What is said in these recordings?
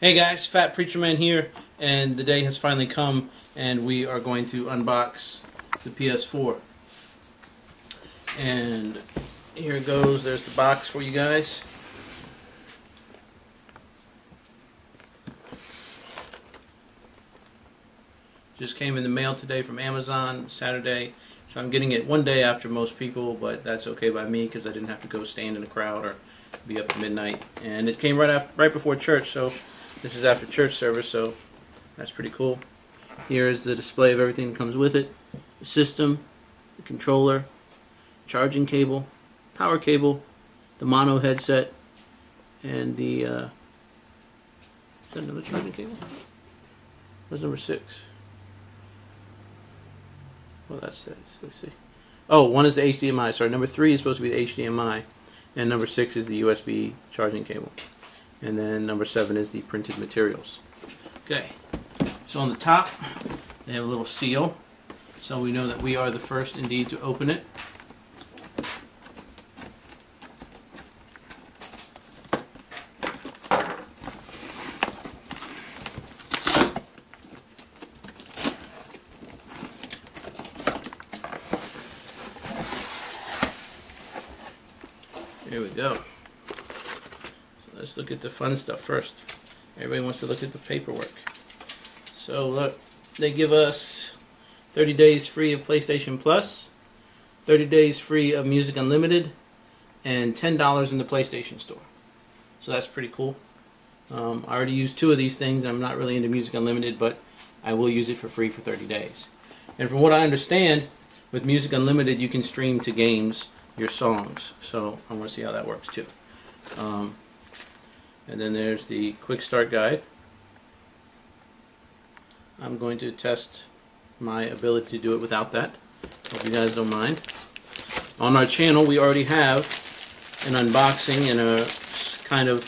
Hey guys, Fat Preacher Man here, and the day has finally come, and we are going to unbox the PS4. And here it goes. There's the box for you guys. Just came in the mail today from Amazon, Saturday, so I'm getting it one day after most people, but that's okay by me because I didn't have to go stand in a crowd or be up at midnight. And it came right before church, so this is after church service, so that's pretty cool. Here is the display of everything that comes with it. The system, the controller, charging cable, power cable, the mono headset, and the, is that another charging cable? Where's number 6? Well, that's it. Let's see. Oh, one is the HDMI. Sorry, number 3 is supposed to be the HDMI, and number 6 is the USB charging cable. And then number 7 is the printed materials. Okay, so on the top they have a little seal, so we know that we are the first indeed to open it. Here we go. Let's look at the fun stuff first. Everybody wants to look at the paperwork. So look, they give us 30 days free of PlayStation Plus, 30 days free of Music Unlimited, and $10 in the PlayStation Store. So that's pretty cool. I already used 2 of these things. I'm not really into Music Unlimited, but I will use it for free for 30 days. And from what I understand, with Music Unlimited you can stream to games your songs. So I want to see how that works too. And then there's the quick start guide. I'm going to test my ability to do it without that. Hope you guys don't mind. On our channel we already have an unboxing and a kind of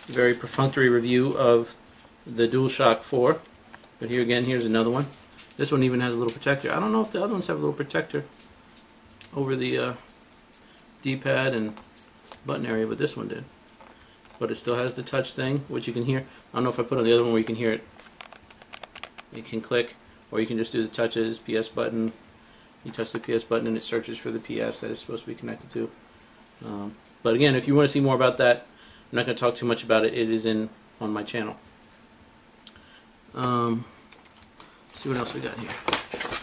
very perfunctory review of the DualShock 4. But here again, here's another one. This one even has a little protector. I don't know if the other ones have a little protector over the D-pad and button area, but this one did. But it still has the touch thing, which you can hear. I don't know if I put on the other one where you can hear it. You can click, or you can just do the touches, PS button. You touch the PS button and it searches for the PS that it's supposed to be connected to. But again, if you want to see more about that, I'm not going to talk too much about it. It is on my channel. Let's see what else we got here.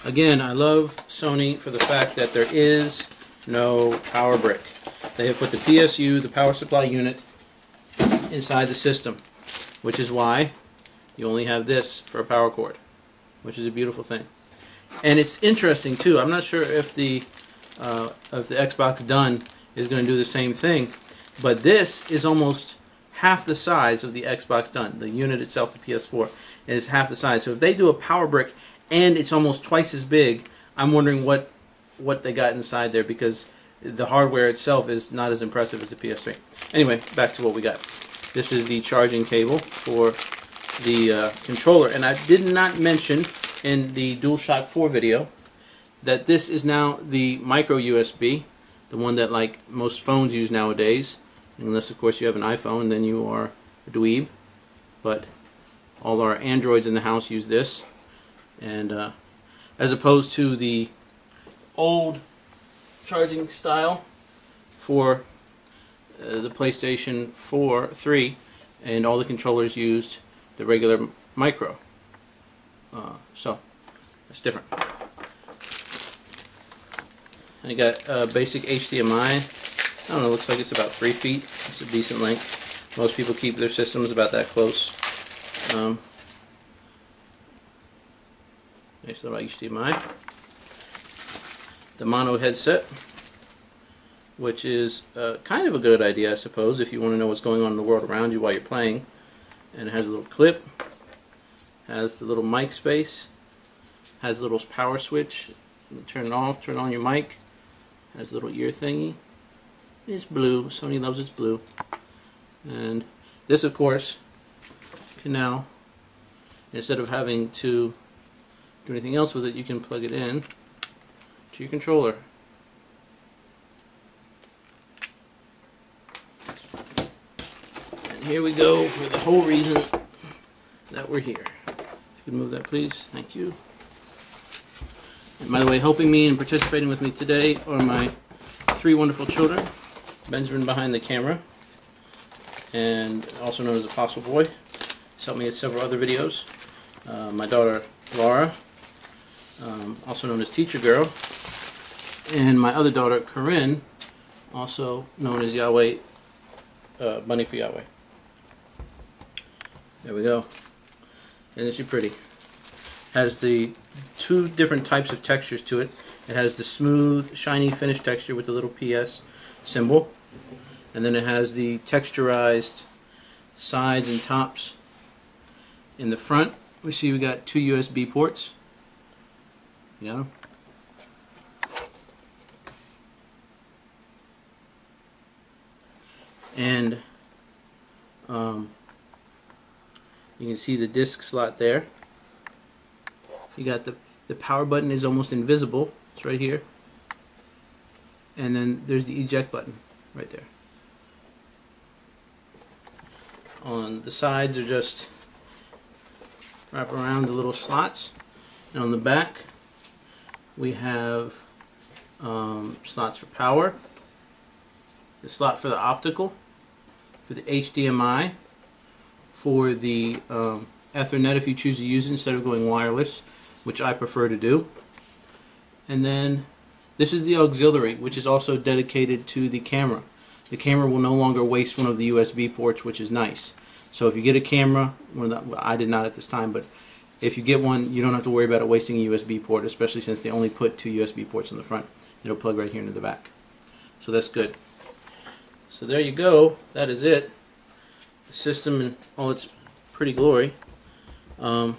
Again, I love Sony for the fact that there is no power brick. They have put the PSU, the power supply unit, inside the system, which is why you only have this for a power cord, which is a beautiful thing. And it's interesting too. I'm not sure if the Xbox Done is going to do the same thing, but this is almost half the size of the Xbox Done. The unit itself, the PS4, is half the size. So if they do a power brick and it's almost twice as big, I'm wondering what they got inside there, because the hardware itself is not as impressive as the PS3. Anyway, back to what we got. This is the charging cable for the controller, and I did not mention in the DualShock 4 video that this is now the micro USB, the one that like most phones use nowadays, unless of course you have an iPhone, then you are a dweeb. But all our Androids in the house use this, and as opposed to the old charging style for the PlayStation 3, and all the controllers used the regular micro. So it's different. And you got basic HDMI. I don't know, looks like it's about 3 feet. It's a decent length. Most people keep their systems about that close. Nice little HDMI. The mono headset, which is kind of a good idea, I suppose, if you want to know what's going on in the world around you while you're playing. And it has a little clip, has the little mic space, has a little power switch. You turn it off, turn on your mic. Has a little ear thingy. It's blue. Sony loves its blue. And this, of course, can now, instead of having to do anything else with it, you can plug it in to your controller. And here we go for the whole reason that we're here. If you can move that, please. Thank you. And by the way, helping me and participating with me today are my 3 wonderful children. Benjamin behind the camera, and also known as Apostle Boy. He's helped me with several other videos. My daughter Laura, also known as Teacher Girl, and my other daughter Corinne, also known as Yahweh, Bunny for Yahweh. There we go. Isn't she pretty? Has the 2 different types of textures to it. It has the smooth, shiny finish texture with the little PS symbol, and then it has the texturized sides and tops. In the front, we see we got 2 USB ports. Yeah. And you can see the disc slot there. You got the power button is almost invisible. It's right here. And then there's the eject button right there. On the sides are just wrap around the little slots. And on the back we have slots for power, the slot for the optical, for the HDMI, for the Ethernet if you choose to use it instead of going wireless, which I prefer to do. And then this is the auxiliary, which is also dedicated to the camera. The camera will no longer waste one of the USB ports, which is nice. So if you get a camera, well, I did not at this time, but if you get one, you don't have to worry about it wasting a USB port, especially since they only put 2 USB ports on the front. It'll plug right here into the back. So that's good. So there you go. That is it. The system in all its pretty glory. And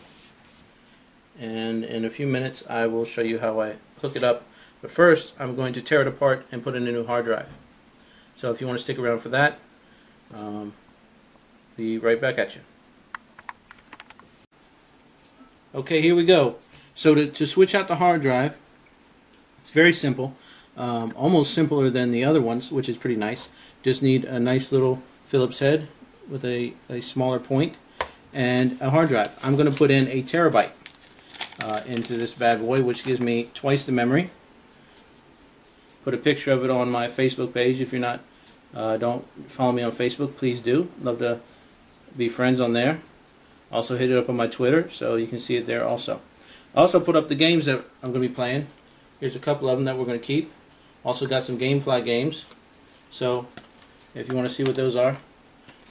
in a few minutes I will show you how I hook it up. But first I'm going to tear it apart and put in a new hard drive. So if you want to stick around for that, be right back at you. Okay, here we go. So to switch out the hard drive, it's very simple. Almost simpler than the other ones, which is pretty nice. Just need a nice little Phillips head with a smaller point and a hard drive. I'm going to put in a terabyte into this bad boy, which gives me twice the memory. Put a picture of it on my Facebook page. If you're not, don't follow me on Facebook, please do. Love to be friends on there. Also hit it up on my Twitter so you can see it there also. I also put up the games that I'm going to be playing. Here's a couple of them that we're going to keep. Also got some GameFly games. So if you want to see what those are,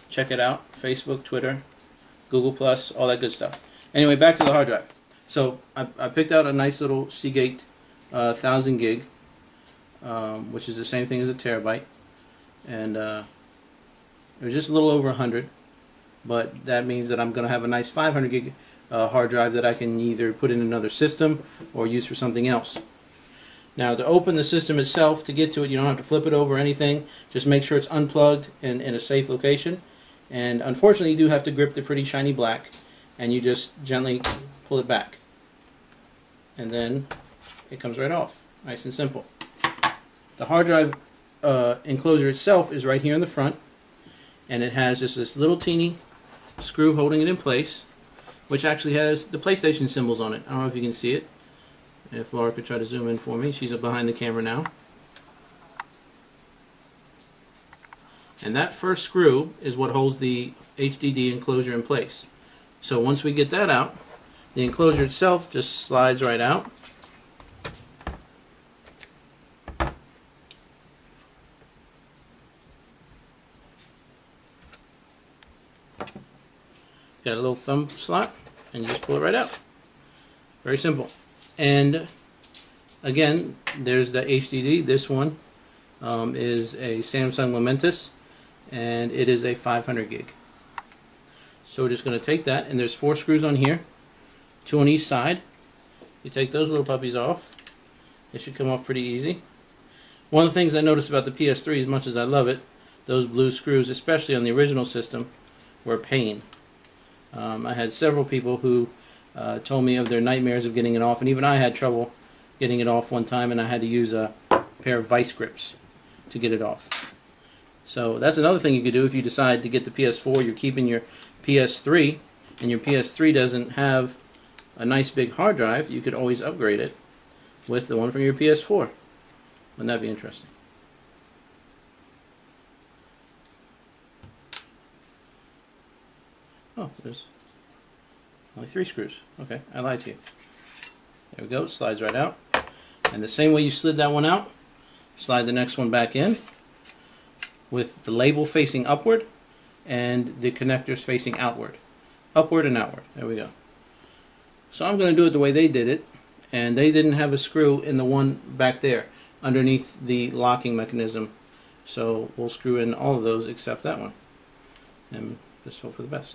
check it out. Facebook, Twitter, Google+, all that good stuff. Anyway, back to the hard drive. So I picked out a nice little Seagate 1000 gig, which is the same thing as a terabyte. And it was just a little over 100. But that means that I'm going to have a nice 500 gig hard drive that I can either put in another system or use for something else. Now to open the system itself, to get to it, you don't have to flip it over or anything. Just make sure it's unplugged and in a safe location. And unfortunately you do have to grip the pretty shiny black, and you just gently pull it back. And then it comes right off. Nice and simple. The hard drive enclosure itself is right here in the front, and it has just this little teeny screw holding it in place, which actually has the PlayStation symbols on it. I don't know if you can see it. If Laura could try to zoom in for me. She's up behind the camera now. And that first screw is what holds the HDD enclosure in place. So once we get that out, the enclosure itself just slides right out. Got a little thumb slot, and you just pull it right out. Very simple. And again, there's the HDD. This one is a Samsung Lamentus, and it is a 500 gig. So we're just going to take that, and there's 4 screws on here, 2 on each side. You take those little puppies off. It should come off pretty easy. One of the things I noticed about the PS3, as much as I love it, those blue screws, especially on the original system, were a pain. I had several people who told me of their nightmares of getting it off, and even I had trouble getting it off one time, and I had to use a pair of vice grips to get it off. So that's another thing you could do if you decide to get the PS4, you're keeping your PS3, and your PS3 doesn't have a nice big hard drive, you could always upgrade it with the one from your PS4. Wouldn't that be interesting? Oh, there's only 3 screws. Okay, I lied to you. There we go, slides right out. And the same way you slid that one out, slide the next one back in with the label facing upward and the connectors facing outward. Upward and outward. There we go. So I'm going to do it the way they did it, and they didn't have a screw in the one back there underneath the locking mechanism. So we'll screw in all of those except that one. And just hope for the best.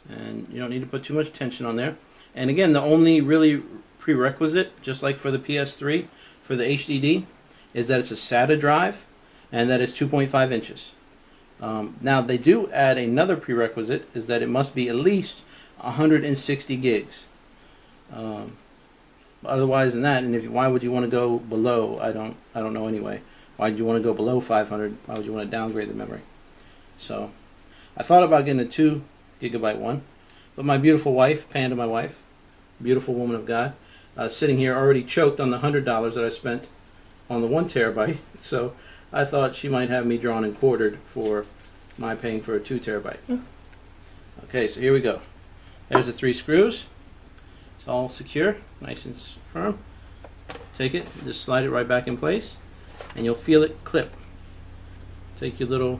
And you don't need to put too much tension on there. And again, the only really prerequisite, just like for the PS3, for the HDD, is that it's a SATA drive and that it's 2.5 inches. Now they do add another prerequisite, is that it must be at least 160 gigs. Otherwise than that, and why would you want to go below? I don't know anyway. Why would you want to go below 500? Why would you want to downgrade the memory? So I thought about getting a 2 gigabyte one, but my beautiful wife, Panda, my wife, beautiful woman of God, sitting here already choked on the $100 that I spent on the 1 terabyte. So I thought she might have me drawn and quartered for my paying for a 2 terabyte. Okay, so here we go. There's the 3 screws. It's all secure, nice and firm. Take it, just slide it right back in place, and you'll feel it clip. Take your little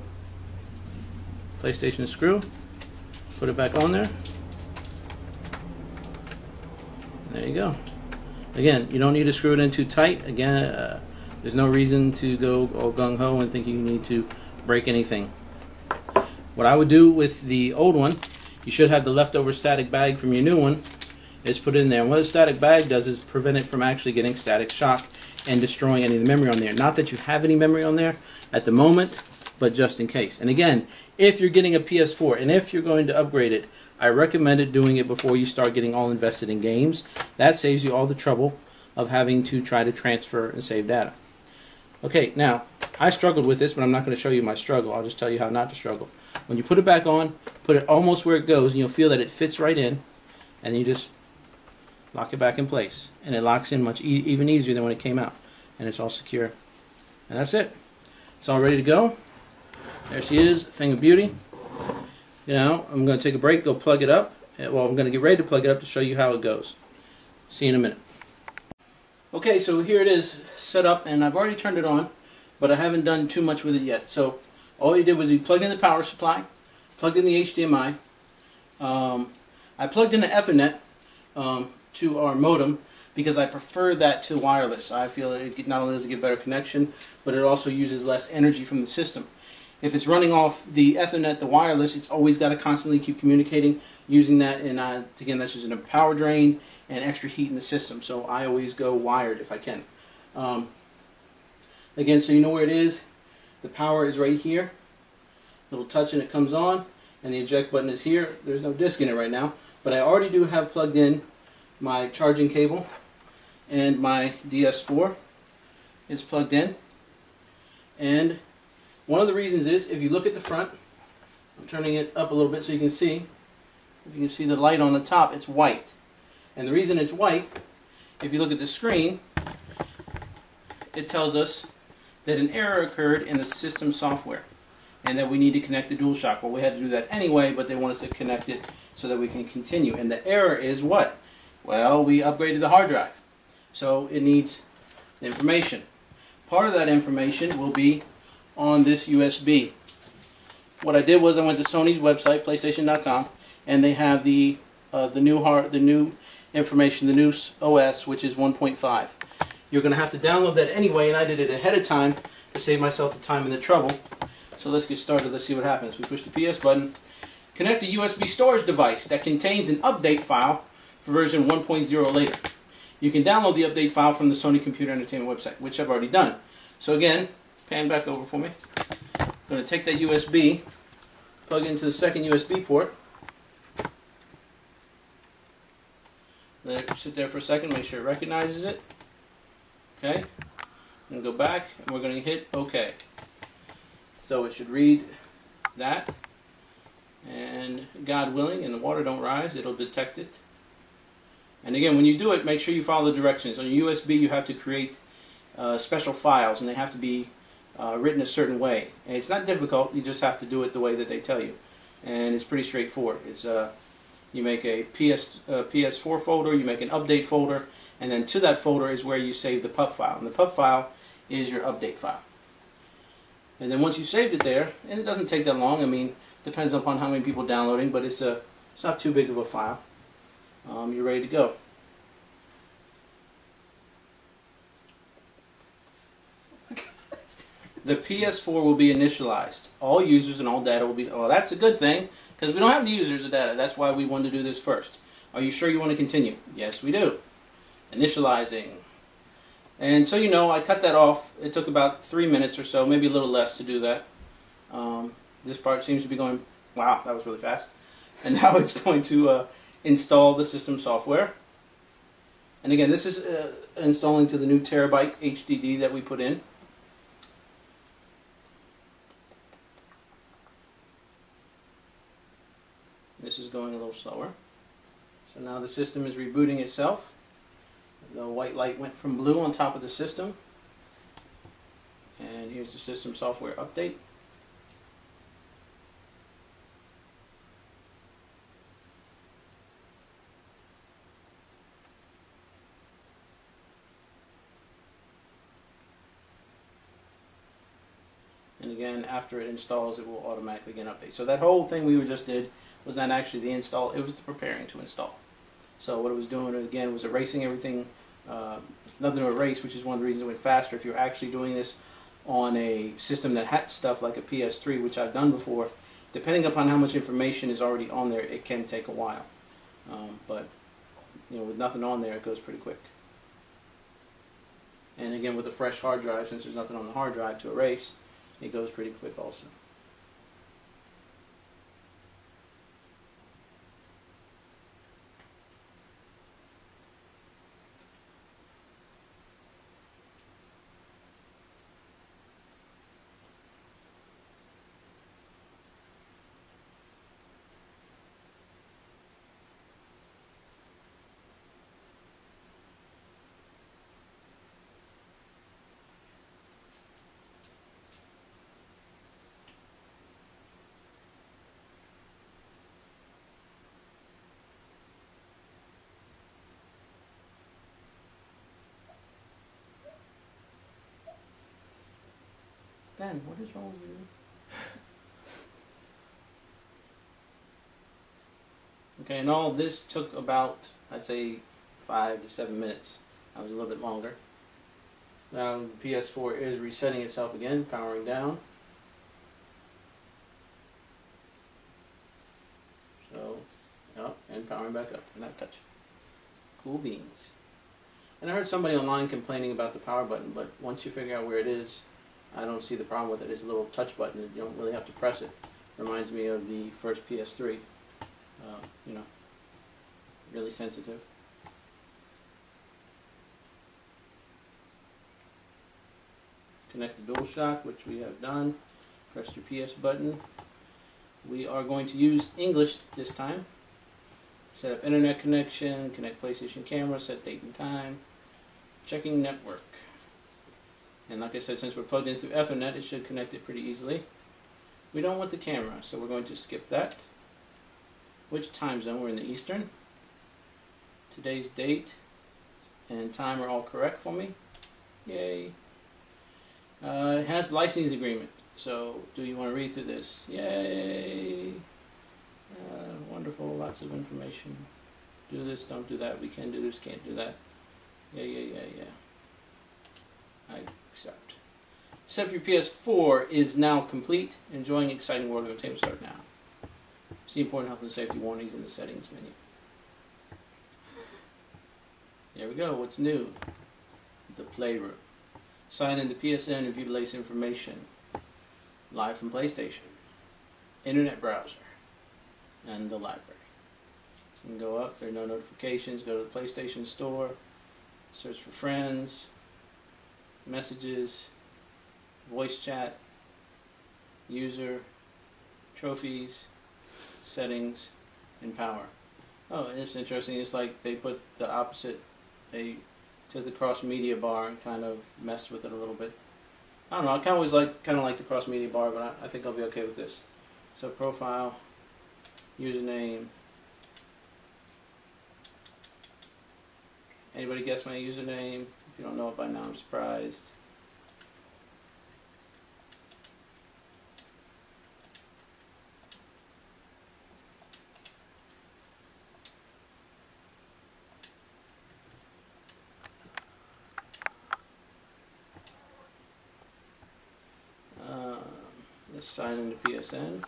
PlayStation screw, put it back on there. There you go. Again, you don't need to screw it in too tight. Again, there's no reason to go all gung-ho and think you need to break anything. What I would do with the old one, you should have the leftover static bag from your new one, is put in there. And what a static bag does is prevent it from actually getting static shock and destroying any of the memory on there. Not that you have any memory on there at the moment, but just in case. And again, if you're getting a PS4 and if you're going to upgrade it, I recommend doing it before you start getting all invested in games. That saves you all the trouble of having to try to transfer and save data. Okay, now, I struggled with this, but I'm not going to show you my struggle. I'll just tell you how not to struggle. When you put it back on, put it almost where it goes, and you'll feel that it fits right in, and then you just lock it back in place. And it locks in much even easier than when it came out. And it's all secure. And that's it. It's all ready to go. There she is, thing of beauty. You know, I'm going to take a break, go plug it up. Well, I'm going to get ready to plug it up to show you how it goes. See you in a minute. Okay, so here it is set up, and I've already turned it on, but I haven't done too much with it yet. So all you did was you plugged in the power supply, plugged in the HDMI. I plugged in the Ethernet to our modem because I prefer that to wireless. I feel it not only does it get better connection, but it also uses less energy from the system. If it's running off the Ethernet, the wireless, it's always got to constantly keep communicating using that, and again, that's just a power drain and extra heat in the system. So I always go wired if I can. Again, so you know where it is. The power is right here. Little touch and it comes on, and the eject button is here. There's no disc in it right now, but I already do have plugged in my charging cable, and my DS4 is plugged in. And one of the reasons is, if you look at the front, I'm turning it up a little bit so you can see. If you can see the light on the top, it's white. And the reason it's white, if you look at the screen, it tells us that an error occurred in the system software and that we need to connect the DualShock. Well, we had to do that anyway, but they want us to connect it so that we can continue. And the error is what? Well, we upgraded the hard drive. So it needs information. Part of that information will be on this USB. What I did was I went to Sony's website, PlayStation.com, and they have the new information, the new OS, which is 1.5. You're going to have to download that anyway, and I did it ahead of time to save myself the time and the trouble. So let's get started. Let's see what happens. We push the PS button. Connect a USB storage device that contains an update file for version 1.0 later. You can download the update file from the Sony Computer Entertainment website, which I've already done. So again, pan back over for me. I'm going to take that USB, plug it into the second USB port. Let it sit there for a second, make sure it recognizes it. Okay. And go back, and we're going to hit OK. So it should read that, and God willing, and the water don't rise, it'll detect it. And again, when you do it, make sure you follow the directions. On your USB, you have to create special files, and they have to be written a certain way. And it's not difficult, you just have to do it the way that they tell you. And it's pretty straightforward. It's you make a PS4 folder, you make an update folder, and then to that folder is where you save the pup file. And the pup file is your update file. And then once you saved it there, and it doesn't take that long, I mean, depends upon how many people downloading, but it's not too big of a file. You're ready to go. The PS4 will be initialized. All users and all data will be... Oh, that's a good thing, because we don't have the users or data. That's why we wanted to do this first. Are you sure you want to continue? Yes, we do. Initializing. And so you know, I cut that off. It took about 3 minutes or so, maybe a little less to do that. This part seems to be going... Wow, that was really fast. And now it's going to install the system software. And again, this is installing to the new terabyte HDD that we put in. This is going a little slower. So now the system is rebooting itself. The white light went from blue on top of the system. And here's the system software update. And again, after it installs, it will automatically get an update. So that whole thing we just did was not actually the install, it was the preparing to install. So what it was doing, again, was erasing everything. Nothing to erase, which is one of the reasons it went faster. If you're actually doing this on a system that had stuff like a PS3, which I've done before, depending upon how much information is already on there, it can take a while. But you know, with nothing on there, it goes pretty quick. And again, with a fresh hard drive, since there's nothing on the hard drive to erase, it goes pretty quick also. Ben, what is wrong with you? Okay, and all this took about, I'd say, 5 to 7 minutes. That was a little bit longer. Now the PS4 is resetting itself again, powering down. So, up and powering back up, and not touch. Cool beans. And I heard somebody online complaining about the power button, but once you figure out where it is, I don't see the problem with it. It's a little touch button. You don't really have to press it. Reminds me of the first PS3. You know, really sensitive. Connect the DualShock, which we have done. Press your PS button. We are going to use English this time. Set up internet connection, connect PlayStation camera, set date and time. Checking network. And like I said, since we're plugged in through Ethernet, it should connect it pretty easily. We don't want the camera, so we're going to skip that. Which time zone? We're in the Eastern. Today's date and time are all correct for me. Yay. It has license agreement. So, do you want to read through this? Yay. Wonderful, lots of information. Do this, don't do that. We can do this, can't do that. Yeah. I accept. Setup your PS4 is now complete. Enjoying exciting world of entertainment. Start now. See important health and safety warnings in the settings menu. There we go. What's new? The Playroom. Sign in the PSN and view the latest information. Live from PlayStation. Internet browser. And the library. You can go up. There are no notifications. Go to the PlayStation Store. Search for friends. messages, voice chat, user, trophies, settings, and power. Oh, and it's interesting. It's like they put the opposite. They took the cross media bar and kind of messed with it a little bit. I don't know. I kind of like the cross media bar, but I think I'll be okay with this. So profile, username. Anybody guess my username? If you don't know it by now, I'm surprised. Let's sign into PSN.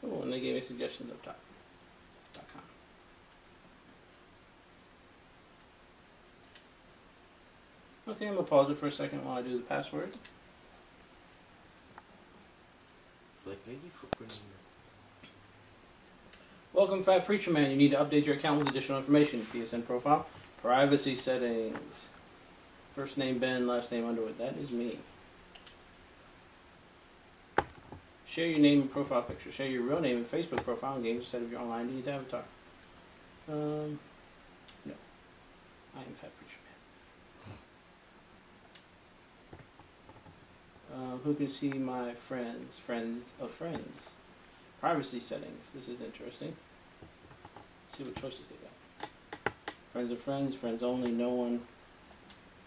Oh, and they gave me suggestions up top. .com. Okay, I'm going to pause it for a second while I do the password. Like, thank you for putting Welcome, Fat Preacher Man. You need to update your account with additional information. PSN profile, privacy settings. First name Ben, last name Underwood. That is me. Share your name and profile picture. Share your real name and Facebook profile and games instead of your online needs avatar. No. I am Fat Preacher Man. Who can see my friends? Friends of friends. Privacy settings. This is interesting. Let's see what choices they got. Friends of friends. Friends only. No one.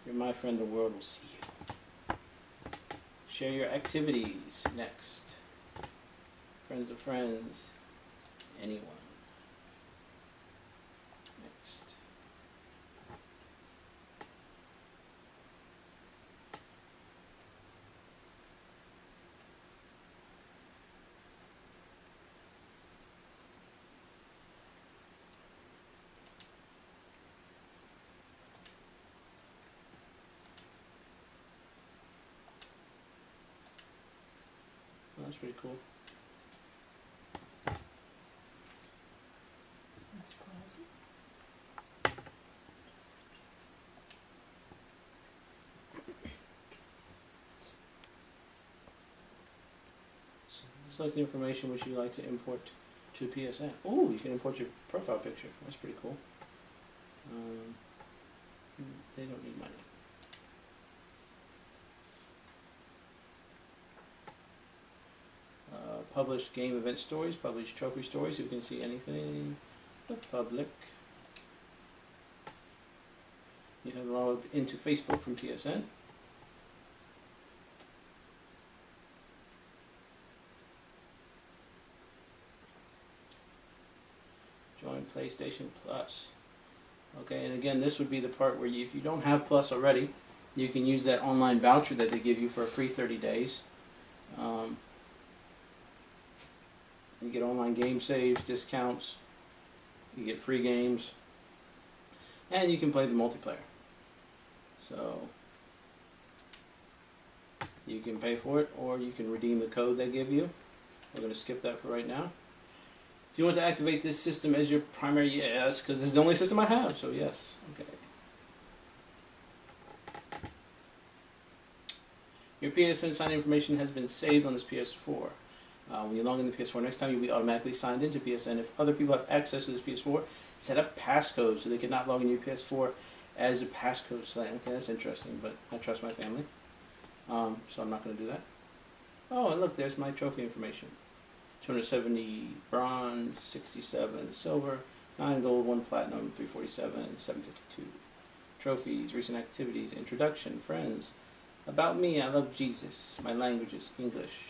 You're my friend. The world will see you. Share your activities. Next. Friends of friends, anyone. Next. Oh, that's pretty cool. Select the information which you like to import to PSN. Oh, you can import your profile picture. That's pretty cool. They don't need money. Publish game event stories. Publish trophy stories. You can see anything. The public. You have logged into Facebook from PSN. Join PlayStation Plus. Okay, and again, this would be the part where if you don't have Plus already, you can use that online voucher that they give you for a free 30 days. You get online game saves, discounts, you get free games, and you can play the multiplayer. So, you can pay for it, or you can redeem the code they give you. We're going to skip that for right now. Do you want to activate this system as your primary? Yes, because this is the only system I have, so yes. Okay. Your PSN sign information has been saved on this PS4. When you log in the PS4 next time, you'll be automatically signed into PSN. If other people have access to this PS4, set up passcodes so they cannot log in your PS4 as a passcode slang. Okay, that's interesting, but I trust my family, so I'm not going to do that. Oh, and look, there's my trophy information. 270 bronze, 67 silver, 9 gold, 1 platinum, 347, 752. Trophies, recent activities, introduction, friends. About me, I love Jesus. My language is English.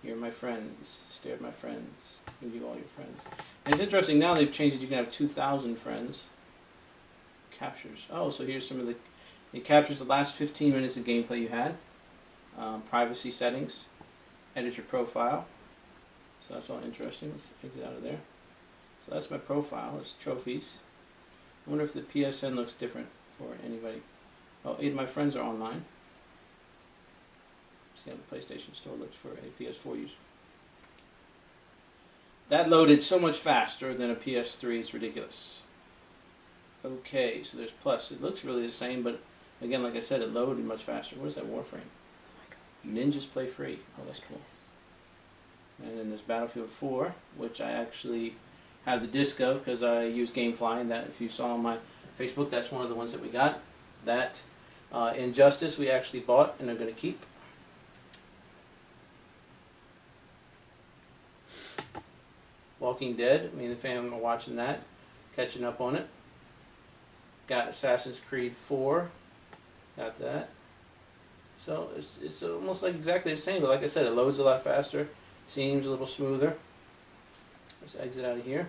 You're my friends. Stare at my friends. Give you all your friends. And it's interesting, now they've changed it. You can have 2,000 friends. Captures. Oh, so here's some of the... It captures the last 15 minutes of gameplay you had. privacy settings, edit your profile. So that's all interesting. Let's exit out of there. So that's my profile. It's trophies. I wonder if the PSN looks different for anybody. Oh, 8 of my friends are online. See how the PlayStation Store looks for a PS4 user. That loaded so much faster than a PS3, it's ridiculous. Okay, so there's plus. It looks really the same, but again, like I said, it loaded much faster. What is that, Warframe? Ninjas Play Free. Oh, that's cool. And then there's Battlefield 4, which I actually have the disc of because I use GameFly, and that, if you saw on my Facebook, that's one of the ones that we got. That Injustice we actually bought and are going to keep. Walking Dead, me and the family are watching that, catching up on it. Got Assassin's Creed 4, got that. So it's almost like exactly the same, but like I said, it loads a lot faster, seems a little smoother. Let's exit out of here.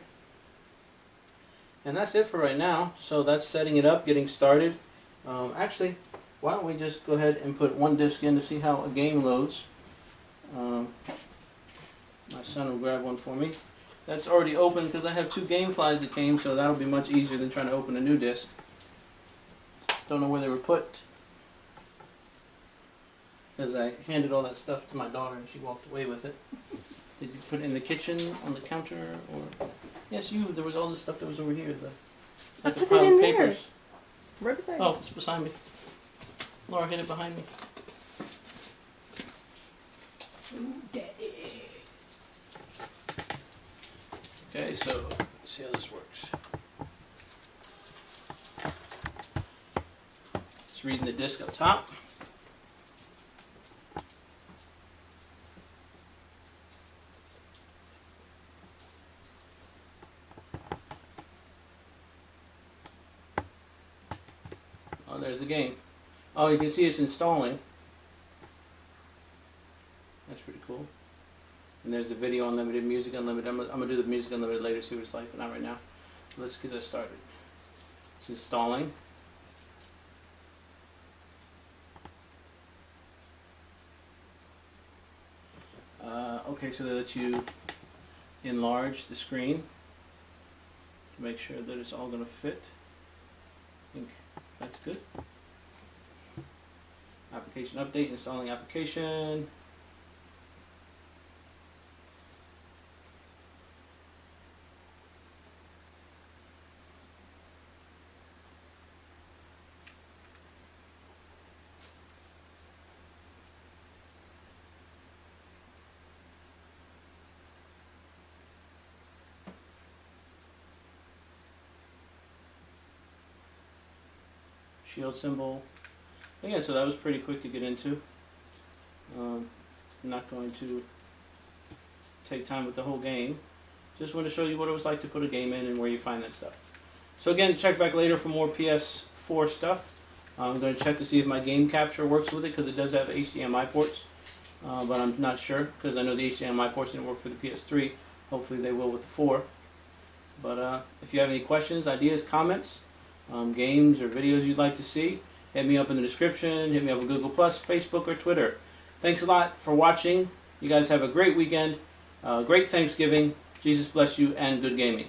And that's it for right now. So that's setting it up, getting started. Actually, why don't we just go ahead and put one disc in to see how a game loads. My son will grab one for me. That's already open because I have 2 GameFlies that came, so that'll be much easier than trying to open a new disc. Don't know where they were put, because I handed all that stuff to my daughter and she walked away with it. Did you put it in the kitchen, on the counter, or? Yes, you. There was all this stuff that was over here. It's like a pile of papers. Right beside Oh, it's beside me. Laura hid it behind me. Ooh, Daddy. Okay, so let's see how this works. It's reading the disc up top. Oh, there's the game. Oh, you can see it's installing. That's pretty cool. And there's the video unlimited, music unlimited. I'm going to do the music unlimited later, see what it's like, but not right now. Let's get this started. It's installing. Okay, so that you enlarge the screen to make sure that it's all going to fit. I think that's good. Application update, installing application. Shield symbol. Yeah, so that was pretty quick to get into. I'm not going to take time with the whole game. Just want to show you what it was like to put a game in and where you find that stuff. So again, check back later for more PS4 stuff. I'm going to check to see if my game capture works with it, because it does have HDMI ports. But I'm not sure, because I know the HDMI ports didn't work for the PS3. Hopefully they will with the 4. But if you have any questions, ideas, comments, games or videos you'd like to see, hit me up in the description, hit me up on Google+, Facebook, or Twitter. Thanks a lot for watching. You guys have a great weekend, great Thanksgiving. Jesus bless you, and good gaming.